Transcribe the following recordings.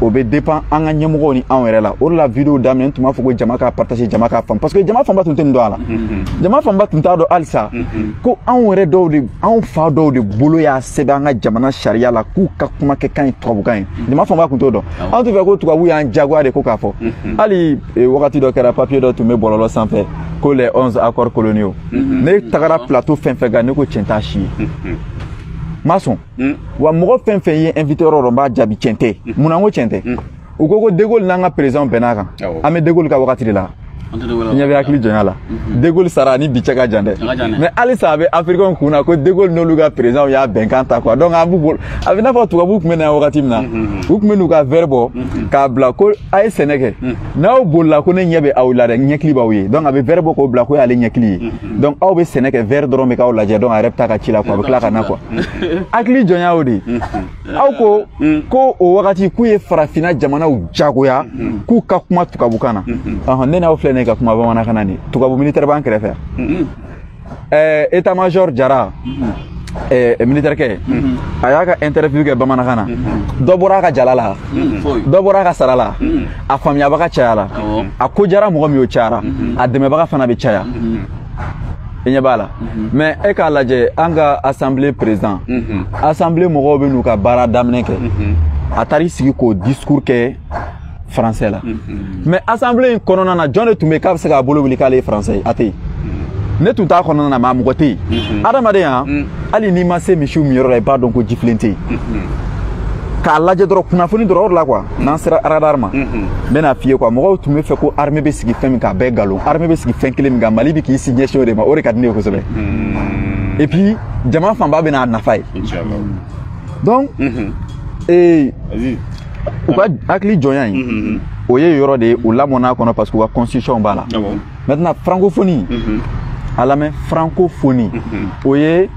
o be dépend an ka ɲɛmɔgɔw ni anw yɛrɛ la o de la vidéo daminɛ tun b'a fɔ ko jama k'a partager jama k'a faamu parce que jama fanba tun tɛ nin dɔn a la jama fanba tun t'a dɔn halisa ko anw yɛrɛ dɔw de anw fa dɔw de bolo y'a sɛbɛn an ka jamana sariya la k'u ka kuma kɛ kan ye tubabukan ye jama fanba tun t'o dɔn anw tun fɛ ko tubabu y'an jagoya de ko k'a fɔ hali wagati dɔ kɛra papier dɔ tun bɛ bɔlɔlɔ sanfɛ ko les 11 accords coloniaux ne tagara plateau fɛn fɛn kan ne ko tiɲɛ t'a si ye ma sɔn wa mɔgɔ fɛn fɛn ye invité yɔrɔ dɔ n b'a jaabi tiɲɛ tɛ mun na n ko tiɲɛ tɛ u ko De Gaulle n'an ka président bɛnn'a kan an bɛ De Gaulle ka wagati de la ɲɛ bɛ hakili jɔnya la De Gaulle sara ni bi cɛ ka jan dɛ mais halisa a bɛ africain kun na ko De Gaulle n'olu ka président y'a bɛnkan ta quoi donc a bɛ n'a fɔ tubabuw tun bɛ na yan wagati min na u tun bɛ n'u ka verre bɔ k'a bila ko a ye sɛnɛ kɛ n'aw bolila ko ne ɲɛ bɛ aw la dɛ ɲɛkili b'aw ye donc a bɛ verre bɔ k'o bila ko y'ale ɲɛkili ye donc aw bɛ sɛnɛ kɛ verre dɔrɔn bɛ k'aw lajɛ donc a yɛrɛ bɛ taa ka ci la quoi a bɛ tila ka na quoi hakili jɔnya o de aw ko o wagati k'u ye farafinna jamanaw jagoya k'u ka kuma tubabukan na ne n'aw filɛ ne ka kuma bamanankan na ni tubabu militaire b'an kɛrɛfɛ état major Jara militaire kɛ a y'a ka interview kɛ bamanankan na dɔ bɔra a ka jala la dɔ bɔra a ka sara la a faamuyabaga cayara a ko jara mɔgɔ min y'o cayara a dɛmɛbaga fana bɛ caya i ɲɛ b'a la mais e k'a lajɛ an ka assemblée président assemblée mɔgɔw bɛ n'u ka baara daminɛ kɛ a taar'i sigi k'o discours kɛ français la mais assemblée in kɔnɔna na jɔn de tun bɛ k'a bɛ se k'a bolo wuli k'ale ye français ye a tɛ yen ne tun t'a kɔnɔna na maa mɔgɔ tɛ yen adamadenya hali n'i ma se misiw min yɔrɔ la i b'a dɔn ko jifilen tɛ yen k'a lajɛ dɔrɔn kunnafoni dɔrɔn o de la quoi n'an sera radar ma n bɛna f'i ye quoi mɔgɔw tun bɛ fɛ ko armée bɛ sigi fɛn min kan a bɛɛ nkalon armée bɛ sigi fɛn kelen min kan Mali bɛ k'i si ɲɛsin o de ma o de ka di ne ye kosɛbɛ et puis jama fanba bɛ n'a nafa ye donc u ka hakili jɔnya in o ye yɔrɔ de ye u lamɔn'a kɔnɔ parce que u ka constitution b'a la maintenant francophonie a lamɛn francophonie o ye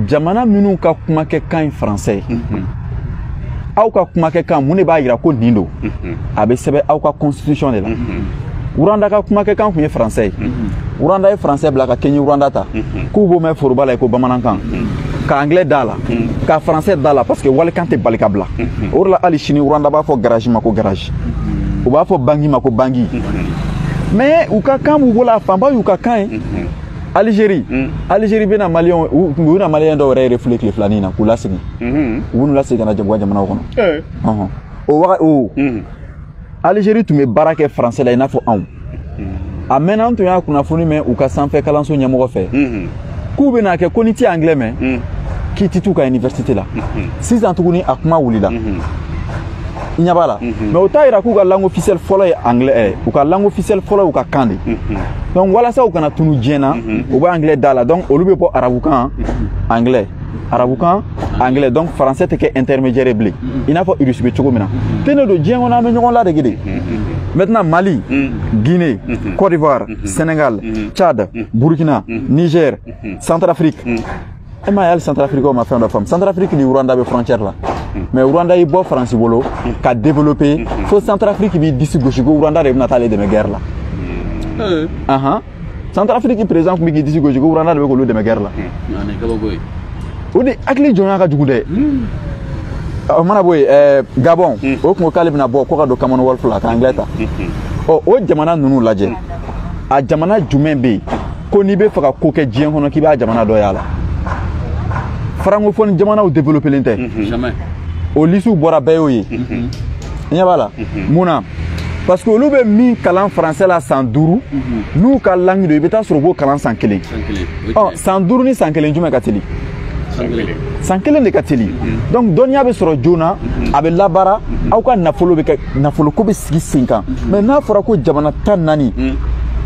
jamana minnu ka kumakɛ kan ye français ye aw ka kumakɛ kan mun de b'a yira ko nin don a bɛ sɛbɛn aw ka constitution de la Uranda ka kumakɛ kan tun ye français ye Uranda ye français bila ka kɛɲɛ Uranda ta k'u b'o mɛn foroba la ko bamanankan ka anglais d'a la ka français d'a la parce que walikan tɛ bali ka bila o de la hali sini Uranda b'a fɔ garage ma ko garage u b'a fɔ bangi ma ko bangi mais u ka kan b'u bolo a fanba y'u ka kan ye Algérie bɛna maliyɛn u bɛna maliyɛn dɔw yɛrɛ refule tile filanin na k'u lasigi u b'u lasigi ka na jamanaw kɔnɔ o wagati Algérie tun bɛ baara kɛ français la i n'a fɔ anw a mɛnna an tun y'a kunnafoni mɛn u ka sanfɛ kalanso ɲɛmɔgɔ fɛ k'u bɛna kɛ ko n'i tɛ anglais mɛn k'i tɛ t'u ka université la sisan tuguni a kuma wulila i ɲɛ b'a la mais o t'a yira k'u ka langue officielle fɔlɔ ye anglais u ka langue officielle fɔlɔ y'u ka kan de donc walasa u kana tunu diɲɛ na u bɛ anglais da la donc olu bɛ bɔ arabukan anglais arabukan anglais donc français tɛ kɛ intermédiaire bilen i n'a fɔ russe bɛ cogo min na tɛ ne don diɲɛ kɔnɔ an bɛ ɲɔgɔn ladege de maintenant Mali Guinée Côte d'Ivoire Sénégal Tchad Burkina Niger Centrafrique e ma ye hali Centrafrique ma fɛn dɔ faamu Centrafrique ni Rwanda bɛ frontière la mais Rwanda y'i bɔ Faransi bolo ka développer fo Centrafrique b'i disi gosi ko Rwanda de bɛna taa ale dɛmɛ guerre la Centrafrique président tun bɛ k'i disi gosi ko Rwanda de bɛ k'olu dɛmɛ guerre la o de hakili jɔnya ka jugu dɛ o mana bɔ yen Gabon o tun ko k'ale bɛna bɔ ko ka don Commonwealth la ka anglais ta o jamana ninnu lajɛ a jamana jumɛn bɛ yen ko n'i bɛ fɛ ka ko kɛ diɲɛ kɔnɔ k'i b'a jamana dɔ y'a la francophone jamanaw développelen tɛ o lisiw bɔra bɛɛ y'o ye i ɲɛ b'a la mun na parce que olu bɛ min kalan français la san 5 n'u ka langue don i bɛ taa sɔrɔ u b'o kalan san 1 san 5 ni san 1 jumɛn ka teli san 1 de ka teli donc dɔnniya bɛ sɔrɔ joona a bɛ labaara aw ka nafolo bɛ kɛ nafoloko bɛ sigi sen kan mais n'a fɔra ko jamana 14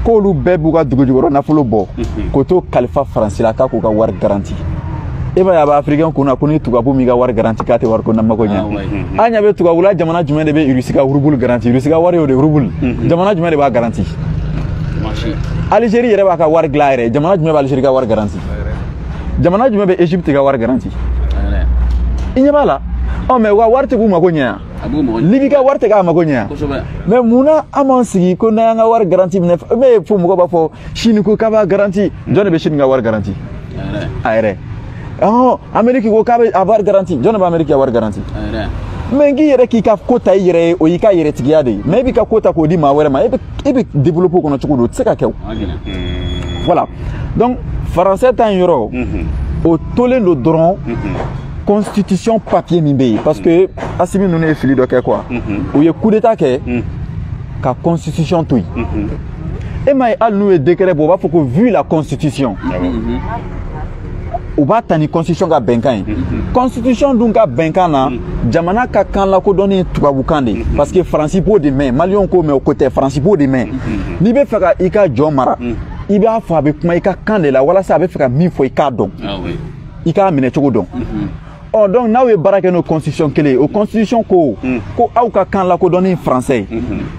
k'olu bɛɛ b'u ka dugu jukɔrɔ nafolo bɔ k'o to kalifa faransi la k'a k'u ka wari garanti e b'a ye a bɛ africain kunna ko ni tubabu m'i ka wari garanti k'a tɛ wari ko namako ɲɛ an ɲɛ bɛ tubabula jamana jumɛn de bɛ Russie ka rubul garanti Russie ka wari y'o de rubul jamana jumɛn de b'a garanti Algérie yɛrɛ b'a ka wari dilan yɛrɛ jamana jumɛn bɛ Algérie ka wari garanti jamana jumɛn bɛ Égypte ka wari garanti i ɲɛ b'a la mais u ka wari tɛ k'u mako ɲɛ yan Libye ka wari tɛ k'a mako ɲɛ yan mais munna an m'an sigi ko n'an y'an ka wari garanti minɛ mais fo mɔgɔw b'a fɔ Chine ko k'a b'a garanti jɔn de bɛ Chine ka wari garanti a yɛrɛ Amérique ko k'a bɛ a wari garanti jɔn de bɛ Amérique ka wari garanti mais ngi yere ki ka kota yere o yika yere tigiya de mais bi ka kota ko di ma were ma e bi développer kono chukudo tseka kew voilà donc français tan yoro au tolé le dron constitution papier mimbe parce que asimi nous ne fili do ke quoi ou ye coup d'état ke ka constitution tout et mais al nous décret bo ba faut que vu la constitution ou ba tani constitution ga benkan constitution dun ga benkan na jamana ka kan la ko doni tubabukande parce que principaux de main malion ko mais au côté principaux de main ni be faka ika jomara iba fa be kuma ika kan de la wala sa be faka mi fo ika don ika mine chogo don oh donc now we barake no constitution kele o constitution ko au ka kan la ko doni français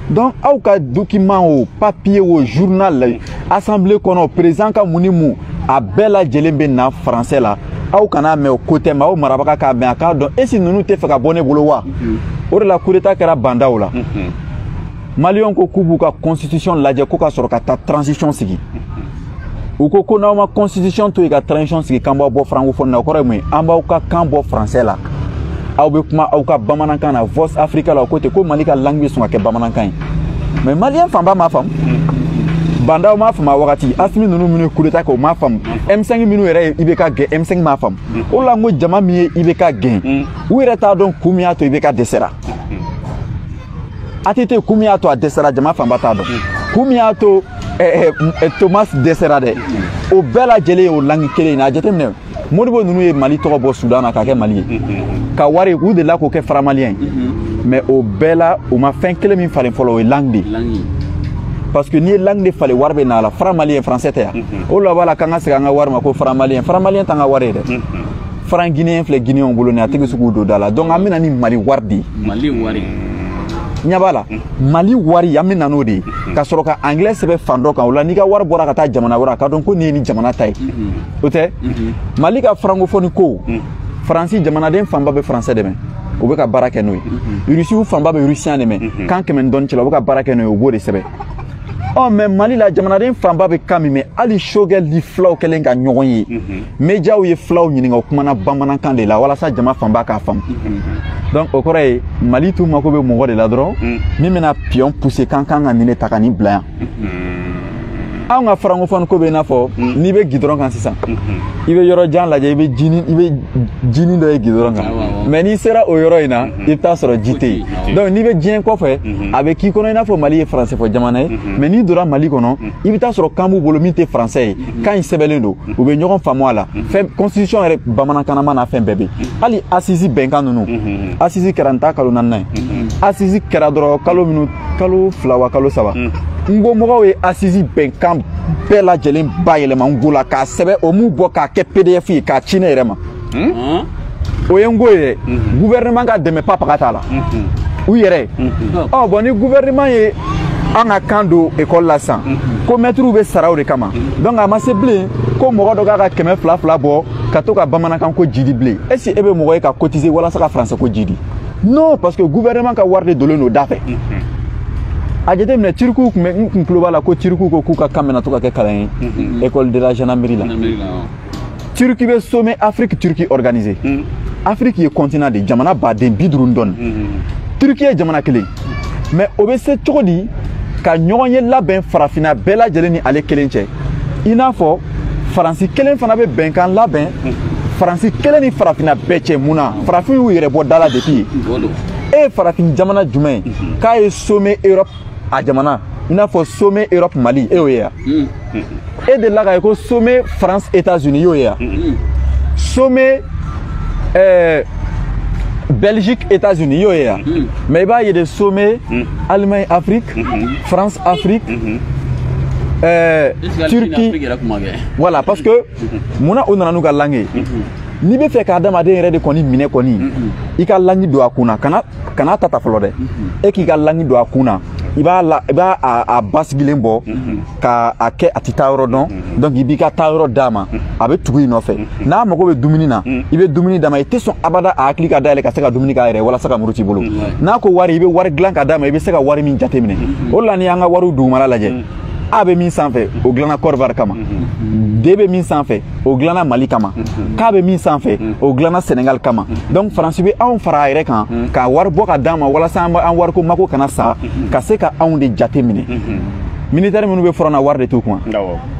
donc au ka document o papier o journal assemblée kono président ka munimu a bela jelembe na français la au kana me o côté ma o marabaka ka ben ka don et si nous te faka bonne bolo wa o la coup d'état kera banda o la malion ko kubu ka constitution la je ko ka soro ka ta transition sigi ou ko na ma constitution to ka transition sigi kamba bo francophone na ko re amba ka kambo français la au be kuma au ka bamanankan na voice africa la côté ko malika langue so ka bamanankan mais malien famba ma femme banda ma femme wakati asmi nunu minu coup d'état ko ma femme M5 minu ere ibeka ge M5 ma femme o la ngo jama mi ibeka ge ou ere ta don kumia to ibeka desera atete kumia to a desera jama famba ta don kumia to Thomas desera de o bela jele o langue kele na jetemne modibo nunu e Mali to bo Soudan ka ke Mali ka wari ou de la ko ke framalien mais o bela o ma fin kele min falen folo e langue parce que ni langue de fale warbe na la framalien français te o la bala kanga se kanga warma ko framalien tanga ware de fran guinéen fle guinéen bolo ne atigi suku do dala donc amina ni Mali wardi Mali wari nyabala Mali wari amina no de ka soro ka anglais sebe fando ka wala ni ka war bora ka ta jamana wara ka don ko ni jamana tay ote Mali ka francophone ko français jamana den famba be français de men o be ka baraka no Russie ou famba be russien de men kan kemen don ci la o be ka baraka no o bo de sebe oh mais Mali la jamana den famba be kami mais ali shogel di flaw kelen ka nyogon yi media ou ye flaw nyini nga kuma na bamana kan de la wala sa jama famba ka fam donc au corée Mali tout mako be mo de la dron mi mena pion pousser kan kan ngine takani blanc nga francophone ko be na fo ni be gidron kan sisa ibe yoro jan la ibe jini do e gidron kan mais ni sera o yoro ina ita soro jité donc ni be jien ko fe avec qui kono ina fo Mali et français fo jamana mais ni dora Mali kono ibe ta soro kambu bolo mité français kan sebelendo ou be nyoron famo ala fait constitution re bamana kanama na fait bébé ali assisi benkan nunu assisi 40 kalo nanna assisi keradro kalo minute kalo flawa kalo saba ngo mogo we assisi benkan bela jelen bayele mangula ka sebe o mu bo ka ke PDF ka chine rema o yengo ye gouvernement ka deme papa ka tala ou yere oh boni gouvernement ye anga kando école la san ko maître be saraw de kama donc ama se blé ko mogo do ka keme fla bo ka to ka bamana kan ko jidi blé est ce ebe mogo ka cotiser wala sa ka français ko jidi non parce que gouvernement ka warde dolo no dafe ajete mne Turku me nkloba la ko Turku ko kuka kamena to ka ke kalen école de la gendarmerie la Turki be sommet Afrique Turquie organisé Afrique est continent de jamana ba de bidrundon Turquie est jamana kele mais obese tokodi ka nyonye la ben farafina bela jeleni ale kelenche ina fo France kelen fana be benkan la ben France kelen ni farafina beche muna farafin wu yere bo dala depuis e farafin jamana jumain ka e sommet Europe a jamana ina fo sommet Europe Mali e oya et de là ka ko sommet France États-Unis yo ya sommet Belgique États-Unis yo ya mais il y a des sommets Allemagne Afrique France Afrique Turquie voilà parce que mona onana nu ga langue ni be fe ka dama de rede koni mine koni i ka langue do akuna kana tata flode e ki ga langue do akuna iba a basgilen bo ka ake atita euro don donc ibi ka ta euro dama abe tugu no fe na mago be dumuni na ibe dumuni dama ite so abada a klika dale ka saka dumuni ka ere wala saka muruti bolo na ko wari ibe wari glan ka dama ibe saka wari min jatemine o la ni anga waru du mala laje A bɛ min sanfɛ o dilanna Côte d'Ivoire kama, D bɛ min sanfɛ o dilanna Mali kama, K bɛ min sanfɛ o dilanna Sénégal kama. Donc France bɛ anw fara a yɛrɛ kan ka wari bɔ ka d'a ma walasa an wariko mako kana sa ka se ka anw de jate minɛ. Militaire minnu bɛ front na wari de t'u kun,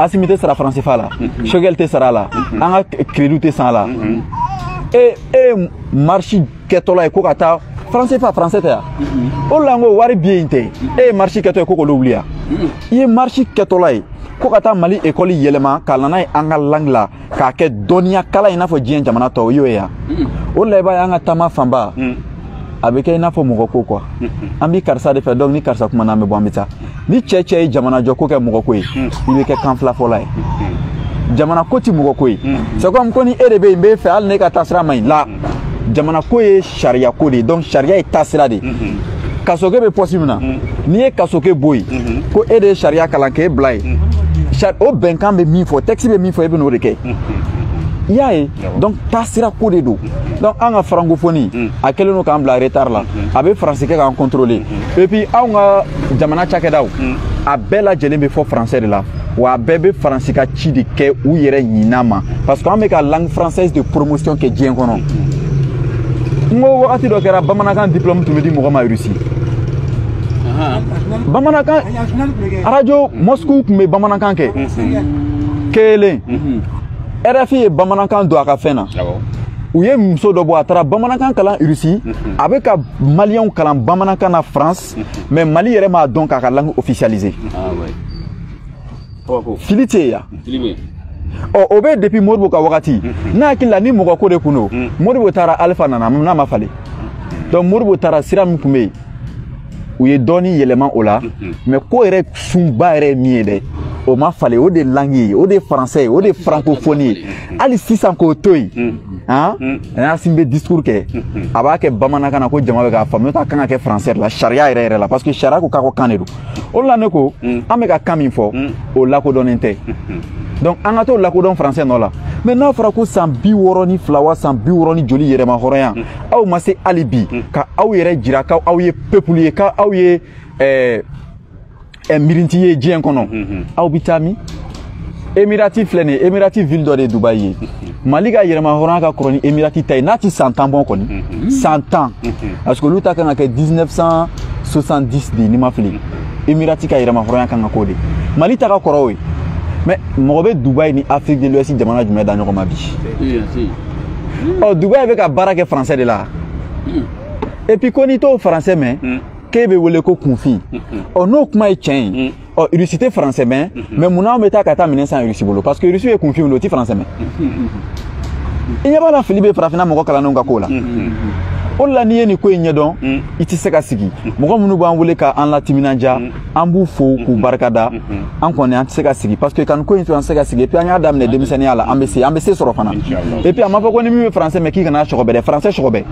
Assimi tɛ sara France fa la, Choguel tɛ sara a la, an ka crédit tɛ san a la. Marche kɛtɔla ye ko ka taa français fa français tɛ yan, o la n ko wari bi yen tɛ, marche kɛtɔ ye ko k'olu wuli yan, i ye marche kɛtɔla ye ko ka taa Mali école yɛlɛma ka nana ye an ka langue la k'a kɛ dɔnniya kala i n'a fɔ diɲɛ jamana tɔw y'o ye yan, o la i b'a ye an ka taama fanba a bɛ kɛ i n'a fɔ mɔgɔ ko quoi, an bɛ karisa de fɛ donc ni karisa kuma na an bɛ bɔ an bɛ taa, ni cɛ ye jamana jɔ ko kɛ mɔgɔ ko ye i bɛ kɛ kan fila fɔla ye, jamana ko ti mɔgɔ ko ye, c'est comme ko ni e de bɛ yen n bɛ fɛ hali ne ka taasira ma ɲi la, jamana ko ye sariya ko de ye, donc sariya ye taasira de ye, kasoke bɛ poste min na n'i ye kasoke bɔ yen ko e de ye sariya kalan k'e bila yen, o bɛnkan bɛ min fɔ texte bɛ min fɔ e bɛ n'o de kɛ. I y'a ye donc taasira ko de don, donc an ka francophonie a kɛlen don k'an bila retard la, a bɛ français kɛ k'an contrôler, et puis anw ka jamana cakɛdaw a bɛɛ lajɛlen bɛ fɔ français de la, wa a bɛɛ bɛ faransi ka ci de kɛ u yɛrɛ ɲinan ma parce que an bɛ ka langue française de promotion kɛ diɲɛ kɔnɔ. N ko wagati dɔ kɛra bamanankan diplôme tun bɛ di mɔgɔ ma Russie, bamanankan radio Moscou tun bɛ bamanankan kɛ kelen, RFI ye bamanankan don a ka fɛn na, u ye muso dɔ bɔ a taara bamanankan kalan Russie, a bɛ ka maliyɛnw kalan bamanankan na France, mais Mali yɛrɛ m'a dɔn k'a ka langue officialisée. Fili tɛ yen yan. O bɛ depuis Modibo ka wagati n'a hakili la ni mɔgɔ ko de kun don, Modibo taara Alpha nana n'a ma falen, donc Modibo taara sira min tun bɛ yen u ye dɔɔni yɛlɛma o la, mais ko yɛrɛ sunba yɛrɛ ye min ye dɛ o ma falen, o de langue ye, o de français ye, o de francophonie ye, hali sisan k'o to yen n'a sin bɛ discours kɛ a b'a kɛ bamanankan na ko jama bɛ k'a faamu, n'o tɛ a kan ka kɛ français la sariya yɛrɛ yɛrɛ la parce que sariya ko k'a ko kan de don, o la ne ko an bɛ ka kan min fɔ o lakodɔnnen tɛ, donc an ka t'o lakodɔn français nɔ la, mais n'a fɔra ko san 62 wa san 60 ni joli yɛrɛma hɔrɔnya aw ma se hali bi ka aw yɛrɛ jira k'aw ye peuple ye, k'aw ye mirinti ye diɲɛ kɔnɔ, aw bɛ taa min? Emirati filɛ nin ye, Emirati ville dɔ de ye Dubaï ye, Mali ka yɛrɛma hɔrɔnya ka kɔrɔ ni Emirati ta ye, n'a ti 100 ans bɔ kɔni, 100 ans, parce que olu ta kan ka kɛ 1970 de ni ma fili, Emirati ka yɛrɛma hɔrɔnya kan ka k'o de, Mali ta ka kɔrɔ o ye, mais mɔgɔ bɛ Dubaï ni Afrique de l'Ouest jamana jumɛn da ɲɔgɔn ma bi? Dubaï bɛ ka baara kɛ français de la, et puis ko n'i t'o français mɛn k'e bɛ wele ko kunfin, n'o kuma ye tiɲɛ ye, Russie tɛ français mɛn, mais munna an bɛ taa ka taa minɛn san Russie bolo parce que Russie ye kunfin o tɛ français mɛn. I ɲɛ b'a la fili bɛ farafinna mɔgɔ kalannenw ka ko la, o la n'i ye nin ko in ɲɛdɔn i tɛ se ka sigi, mɔgɔ minnu b'an wele k'an latiminadiya an b'u fo k'u barikada, an kɔni an tɛ se ka sigi parce que ka nin ko in to an tɛ se ka sigi, et puis an y'a daminɛ denmisɛnninya la an bɛ se sɔrɔ fana, et puis a ma fɔ ko ni min bɛ français mɛn k'i kana sɔgɔbɛ dɛ, français sɔgɔbɛ,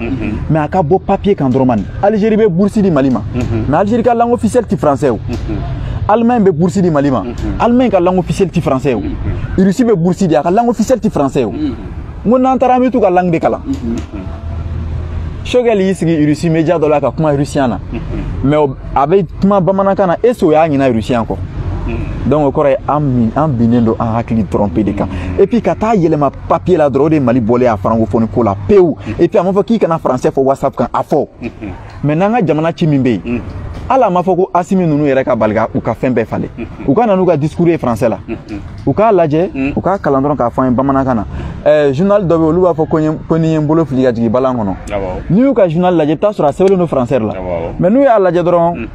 mais a ka bɔ papier kan dɔrɔn mani, Algérie bɛ bourse di Mali ma, mais Algérie ka langue officielle tɛ français o, Allemagne bɛ bourse di Mali ma, Allemagne ka langue officielle tɛ français o, Russie bɛ bourse di a ka langue officielle tɛ français o, n ko n'an taara an bɛ t'u ka langue de kalan. Choguel y'i sigi Russie média dɔ la ka kuma russien na, mais a bɛ kuma bamanankan na est-ce que o y'a ɲinɛ russien kɔ? Donc o kɔrɔ ye an binnen don an hakili trompé de kan, et puis ka taa yɛlɛma papier la dɔrɔn o de Mali bɔlen a francophonie ko la pewu, et puis a ma fɔ k'i kana français fɔ WhatsApp kan a fɔ, mais n'an ka jamana ci min bɛ yen hali a ma fɔ ko Assimi ninnu yɛrɛ ka bali u ka fɛn bɛɛ falen, u ka na n'u ka discours ye français la, u k'a lajɛ u k'a kalan dɔrɔn k'a fɔ an ye bamanankan na. Journal dɔ bɛ yen olu b'a fɔ ko ni ye n bolo fili ka jigin balan kɔnɔ, n'i y'u ka journal lajɛ i bɛ taa sɔrɔ a sɛbɛnlen don français la, mais n'u y'a lajɛ dɔrɔn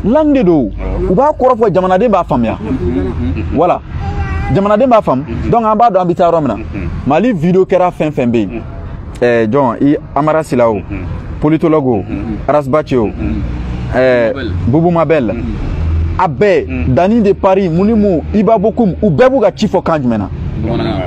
langue de don, u b'a kɔrɔ fɔ jamanaden b'a faamuya, voilà jamanaden b'a faamu, donc an b'a dɔn an bɛ taa yɔrɔ min na. Mali vidéo kɛra fɛn fɛn bɛ yen, jɔn Amara Sila o, politologue o, Aras Bachi o, Boubou Mabel, a bɛɛ Dani de Paris, Munimu, Iba Bokoum, u bɛɛ b'u ka ci fɔ kan jumɛn na?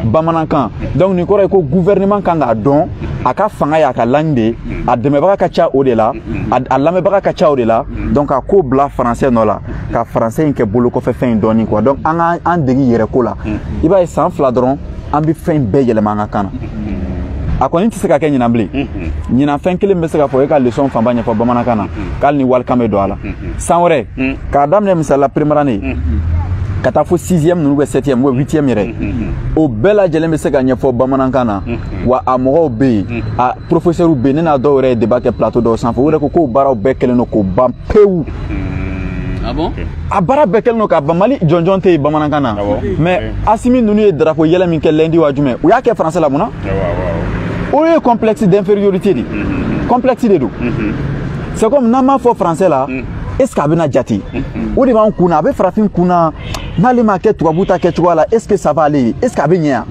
Bamanankan. Donc nin kɔrɔ ye ko gouvernement kan k'a dɔn a ka fanga y'a ka langue de, a dɛmɛbaga ka ca o de la, a lamɛnbaga ka ca o de la, donc a ko bila français nɔ la, ka français in kɛ bolo kɔfɛ fɛn in dɔɔni quoi. Donc an degi yɛrɛ ko la, i b'a ye san 2 dɔrɔn an bɛ fɛn bɛɛ yɛlɛma an ka kan na. A kɔni tɛ se ka kɛ ɲinan bilen, ɲinan fɛn kelen bɛ se ka fɔ e ka leçon fanba ɲɛfɔ bamanankan na k'hali ni walikan bɛ don a la. San wɛrɛ k'a daminɛ misali la première année ka taa fo 6e ninnu bɛ 7e ou 8e yɛrɛ o bɛɛ lajɛlen bɛ se ka ɲɛfɔ bamanankan na wa a mɔgɔw bɛ yen a professeurs bɛ yen ne n'a dɔw yɛrɛ ye débat kɛ plateau dɔw sanfɛ o yɛrɛ ko k'o baaraw bɛɛ kɛlen don k'o ban pewu. Ah bon? A baara bɛɛ kɛlen don ka ban Mali jɔnjɔn tɛ yen bamanankan na mais Assimi ninnu ye drapeau yɛlɛ min kɛ lundi wa jumɛn u y'a kɛ français la mun na? O ye complexe d'infériorité de complexe de don. C'est comme n'an m'a fɔ français la est-ce que a bɛna jate o de b'an kun na a bɛ farafin kun na n'ale m'a kɛ tubabu ta kɛcogoya la est-ce que ça va aller est-ce que a bɛ ɲɛ yan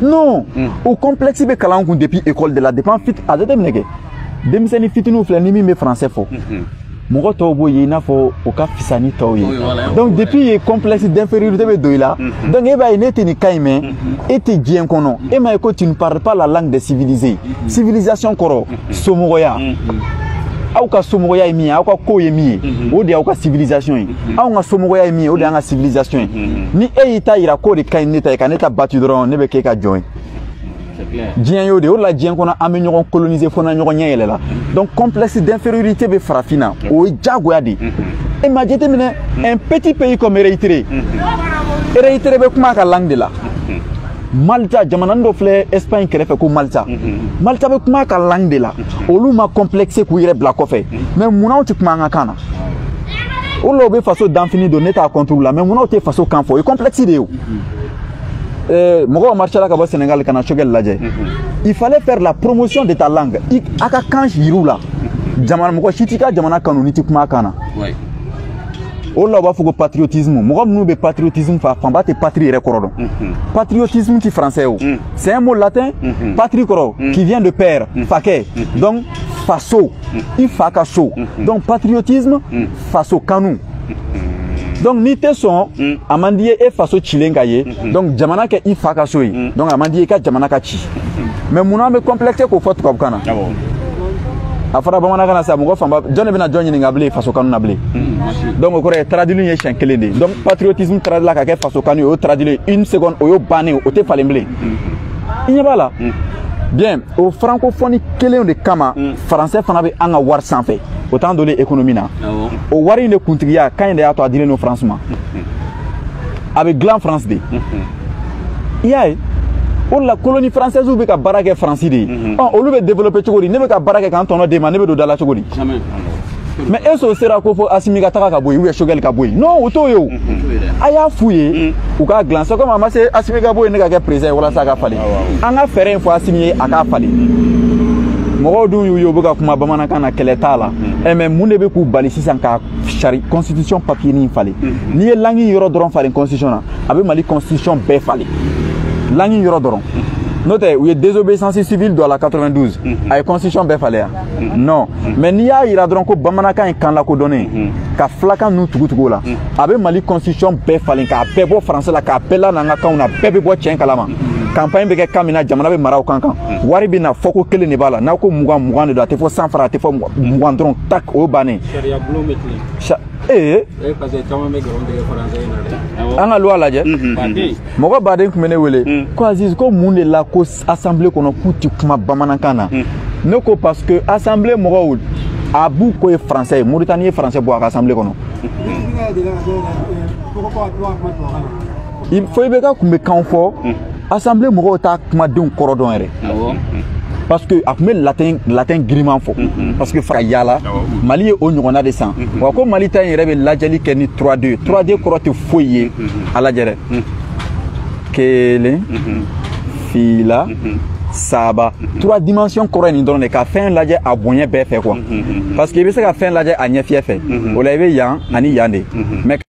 non o complexe bɛ kalan kun depuis école de la depuis an fit a jateminɛ kɛ denmisɛnnin fitininw filɛ ni min bɛ français fɔ mɔgɔ tɔw b'o ye i n'a fɔ o ka fisa ni tɔw ye donc depuis ye complexe d'infériorité bɛ don i la donc e b'a ye ne tɛ nin kan in mɛn e tɛ diɲɛ kɔnɔ e m'a ye ko tu ne parles pas la langue des civilisés civilisation kɔrɔ somɔgɔya aw ka somɔgɔya ye min ye aw ka ko ye min ye o de y'aw ka civilisation ye anw ka somɔgɔya ye min ye o de y'an ka civilisation ye ni e y'i ta yira k'o de ka ɲi ne ta ye ka ne ta battu dɔrɔn ne bɛ k'e ka jɔn ye diɲɛ y'o de o de la diɲɛ kɔnɔ an bɛ ɲɔgɔn coloniser fo na ɲɔgɔn ɲɛ yɛlɛ la donc complexe d'infériorité bɛ farafin na o ye diyagoya de e ma jateminɛ un petit pays comme Erythrée Erythrée bɛ kuma a ka langue de la Malta jamana dɔ filɛ Espagne kɛrɛfɛ ko Malta Malta bɛ kuma a ka langue de la olu ma complexé k'u yɛrɛ bila kɔfɛ mais munna aw tɛ kuma an ka kan na o la u bɛ faso danfini don ne t'a contre la mais munna aw tɛ faso kan fɔ o ye complexe de ye o mɔgɔw marché la ka bɔ Sénégal ka na Choguel lajɛ il fallait faire la promotion de ta langue a ka kan yiriw la jamana mɔgɔ si t'i ka jamana kanu n'i tɛ kuma a kan na o la u b'a fɔ ko patriotisme mɔgɔ minnu bɛ patriotisme fanba tɛ patrie yɛrɛ kɔrɔ dɔn patriotisme tɛ français o c'est un mot latin patrie kɔrɔ qui vient de père fakɛ donc faso i fa ka so donc patriotisme faso kanu donc n'i tɛ sɔn a man di ye e faso cilen ka ye donc jamana kɛ i fa ka so ye donc a man di ye i ka jamana ka ci mais munna an bɛ complexe k'o fɔ tubabukan na a fɔra bamanankan na sa mɔgɔ fanba jɔn de bɛna jɔn ɲininka bilen faso kanu na bilen donc o kɔrɔ ye traduire ye siɲɛ kelen de ye donc patriotisme traduire la ka kɛ faso kanu ye o traduire une seconde o y'o bannen o tɛ falen bilen i ɲɛ b'a la bien o francophonie kelen de kama français fana bɛ an ka wari sanfɛ o t'an donné économie na o wari in de kuntigiya kan in de y'a to a dilen no France ma a bɛ dilan France de i y'a ye o la colonie française bɛ ka baara kɛ France de ye olu bɛ développer cogo di ne bɛ ka baara kɛ k'an tɔnɔ d'e ma ne bɛ don da la cogo di mais est-ce que sera ko fɔ Assimi ka taga ka bɔ yen ou bien Choguel ka bɔ yen non o t'o ye o a y'a f'u ye u k'a dilan c'est comme a ma se Assimi ka bɔ yen ne ka kɛ président ye walasa a ka falen an ka fɛɛrɛ in fɔ Assimi ye a k'a falen mɔgɔw dun y'u ye u bɛ ka kuma bamanankan na kɛlɛ t'a la mais mun de bɛ k'u bali sisan ka sari constitution papier nin falen n'i ye langue yɔrɔ dɔrɔn falen constitution na a bɛ Mali constitution bɛɛ falen langue yɔrɔ dɔrɔn n'o tɛ u ye désobéissance civile don a la 92 a ye constitution bɛɛ falen yan non mais n'i y'a yira dɔrɔn ko bamanankan ye kan lakodɔnnen ka filakan ninnu tugu o la a bɛ Mali constitution bɛɛ falen k'a bɛɛ bɔ français la k'a bɛɛ la n'an ka kanw na bɛɛ bɛ bɔ tiɲɛ kalama campagne bɛ kɛ kan min na jamana bɛ mara o kan kan wari bɛ na fɔ ko kelen de b'a la n'aw ko 20 de don a tɛ fɔ 100 francs a tɛ fɔ 20 dɔrɔn tak o ye bannen an ka loi lajɛ mɔgɔ baden tun bɛ ne wele ko Aziz ko mun de la ko assemblée kɔnɔ k'u tɛ kuma bamanankan na ne ko parce que assemblée mɔgɔw a b'u ko ye français ye Mauritanie ye français bɔ a ka assemblée kɔnɔ fo i bɛ ka kun bɛ kan fɔ assemblée mɔgɔw t'a kumadenw kɔrɔ dɔn yɛrɛ parce que a tun bɛ latin giriman fɔ parce que fara yala Mali ye o ɲɔgɔnna de san wa ko Mali ta in yɛrɛ bɛ lajɛli kɛ ni 3D 3D kɔrɔ tɛ foyi ye a lajɛ dɛ kelen fila saba 3 dimensions kɔrɔ ye nin dɔrɔn de ka fɛn lajɛ a bonya bɛɛ fɛ quoi parce que i bɛ se ka fɛn lajɛ a ɲɛfiyɛ fɛ o la i bɛ yan ani yan de mais